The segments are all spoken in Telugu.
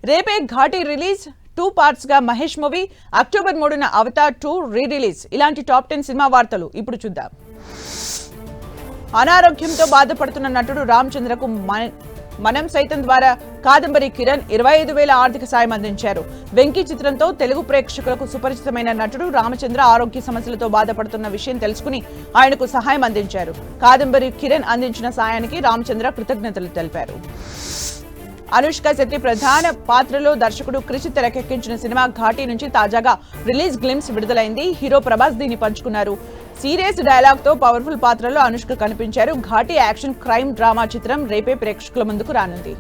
రేపే ఘాటి రిలీజ్ 2 parts గా మహేష్ మూవీ అక్టోబర్ 3న అవతార్ 2 రీ రిలీజ్. ఇలాంటి టాప్ 10 సినిమా వార్తలు ఇప్పుడు చూద్దాం. అనారోగ్యంతో బాధపడుతున్న నటుడు రామచంద్రకు మనం సైతం ద్వారా కాదంబరి కిరణ్ 25,000 ఆర్థిక సాయం అందించారు. వెంకీ చిత్రంతో తెలుగు ప్రేక్షకులకు సుపరిచితమైన నటుడు రామచంద్ర ఆరోగ్య సమస్యలతో బాధపడుతున్న విషయం తెలుసుకుని ఆయనకు సహాయం అందించారు. కాదంబరి కిరణ్ అందించిన సాయానికి రామచంద్ర కృతజ్ఞతలు తెలిపారు. అనుష్క శెట్టి ప్రధాన పాత్రలో దర్శకుడు క్రిష్ తెరకెక్కించిన సినిమా ఘాటి నుంచి తాజాగా రిలీజ్ గ్లిమ్స్ విడుదలైంది. హీరో ప్రభాస్ దీన్ని పంచుకున్నారు. సీరియస్ డైలాగ్ తో పవర్ఫుల్ పాత్రలో అనుష్క కనిపించారు. ఘాటి యాక్షన్ క్రైమ్ డ్రామా చిత్రం రేపే ప్రేక్షకుల ముందుకు రానుంది.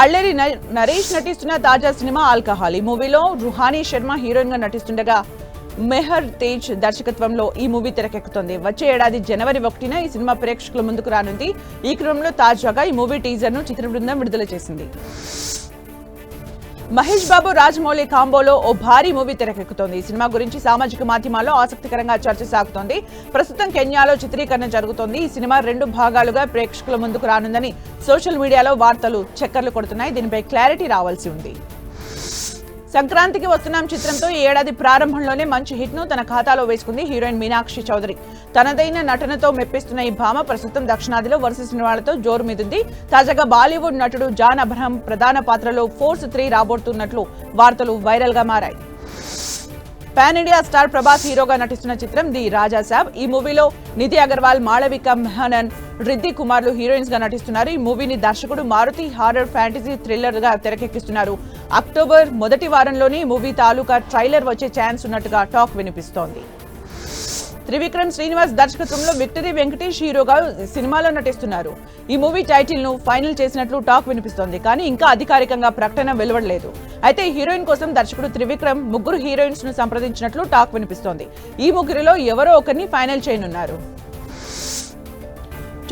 అల్లరి నరేష్ నటిస్తున్న తాజా సినిమా ఆల్కహాల్. ఈ మూవీలో రుహానీ శర్మ హీరోయిన్ గా నటిస్తుండగా మెహర్ తేజ్ దర్శకత్వంలో ఈ మూవీ తెరకెక్కుతోంది. వచ్చే ఏడాది జనవరి 1న ఈ సినిమా ప్రేక్షకుల ముందుకు రానుంది. ఈ క్రమంలో తాజాగా ఈ మూవీ టీజర్ ను చిత్ర బృందం విడుదల చేసింది. మహేష్ బాబు రాజమౌళి కాంబోలో ఓ భారీ మూవీ తెరకెక్కుతోంది. ఈ సినిమా గురించి సామాజిక మాధ్యమాల్లో ఆసక్తికరంగా చర్చ సాగుతోంది. ప్రస్తుతం కెన్యాలో చిత్రీకరణ జరుగుతోంది. ఈ సినిమా 2 భాగాలుగా ప్రేక్షకుల ముందుకు రానుందని సోషల్ మీడియాలో వార్తలు చక్కర్లు కొడుతున్నాయి. దీనిపై క్లారిటీ రావాల్సి ఉంది. సంక్రాంతికి వస్తున్నాం చిత్రంతో ఈ ఏడాది ప్రారంభంలోనే మంచి హిట్ ను తన ఖాతాలో వేసుకుంది హీరోయిన్ మీనాక్షి చౌదరి. తనదైన నటనతో మెప్పిస్తున్న ఈ భామ ప్రస్తుతం దక్షిణాదిలో వరుస సినిమాలతో జోరు మీదుంది. తాజాగా బాలీవుడ్ నటుడు జాన్ అబ్రహం ప్రధాన పాత్రలో ఫోర్స్ 3 రాబోతున్నట్లు వార్తలు వైరల్ గా మారాయి. పాన్ ఇండియా స్టార్ ప్రభాస్ హీరోగా నటిస్తున్న చిత్రం ది రాజా సాబ్. ఈ మూవీలో నిధి అగర్వాల్, మాళవిక మెహనన్, రిద్ది కుమార్లు హీరోయిన్స్ గా నటిస్తున్నారు. ఈ మూవీని దర్శకుడు మారుతి హారర్ ఫ్యాంటసీ థ్రిల్లర్ గా తెరకెక్కిస్తున్నారు. అక్టోబర్ మొదటి వారంలోనే మూవీ తాలూకా ట్రైలర్ వచ్చే ఛాన్స్ ఉన్నట్టుగా టాక్ వినిపిస్తోంది. త్రివిక్రమ్ శ్రీనివాస్ దర్శకత్వంలో విక్టరీ వెంకటేష్ హీరోగా సినిమాలో నటిస్తున్నారు. ఈ మూవీ టైటిల్ ను ఫైనల్ చేసినట్లు టాక్ వినిపిస్తోంది. కానీ ఇంకా అధికారికంగా ప్రకటన వెలువడలేదు. అయితే హీరోయిన్ కోసం దర్శకుడు త్రివిక్రమ్ 3 హీరోయిన్స్ ను సంప్రదించినట్లు టాక్ వినిపిస్తోంది. ఈ 3లో ఎవరో ఒకరిని ఫైనల్ చేయనున్నారు.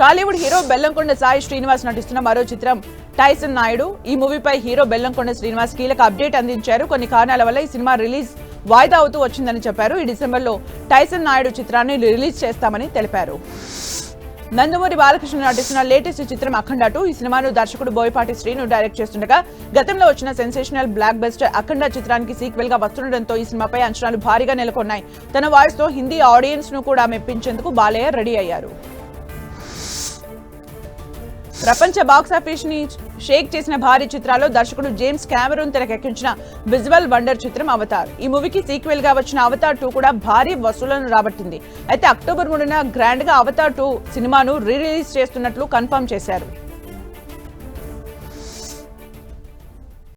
టాలీవుడ్ హీరో బెల్లంకొండ సాయి శ్రీనివాస్ నటిస్తున్న మరో చిత్రం టైసన్ నాయుడు. ఈ మూవీపై హీరో బెల్లంకొండ శ్రీనివాస్ కీలక అప్డేట్ అందించారు. కొన్ని కారణాల వల్ల ఈ సినిమా రిలీజ్ వాయిదా అవుతూ వచ్చిందని చెప్పారు. ఈ డిసెంబర్లో టైసన్ నాయుడు చిత్రాన్ని రిలీజ్ చేస్తామని తెలిపారు. నందమూరి బాలకృష్ణ నటిస్తున్న లేటెస్ట్ చిత్రం అఖండ 2. ఈ సినిమాను దర్శకుడు బోయపాటి శ్రీను డైరెక్ట్ చేస్తుండగా గతంలో వచ్చిన సెన్సేషనల్ బ్లాక్ బస్టర్ అఖండ చిత్రానికి సీక్వెల్ గా వస్తుండటంతో ఈ సినిమాపై అంచనాలు భారీగా నెలకొన్నాయి. తన వాయిస్ తో హిందీ ఆడియన్స్ ను కూడా మెప్పించేందుకు బాలయ్య రెడీ అయ్యారు. ప్రపంచ బాక్సాఫీస్ ని షేక్ చేసిన భారీ చిత్రాల్లో దర్శకుడు జేమ్స్ కెమెరూన్ తెరకెక్కించిన విజువల్ వండర్ చిత్రం అవతార్. ఈ మూవీకి సీక్వెల్ గా వచ్చిన అవతార్ 2 కూడా భారీ వసూళ్లను రాబట్టింది. అయితే అక్టోబర్ 3న గ్రాండ్ గా అవతార్ 2 సినిమాను రీ రిలీజ్ చేస్తున్నట్లు కన్ఫర్మ్ చేశారు.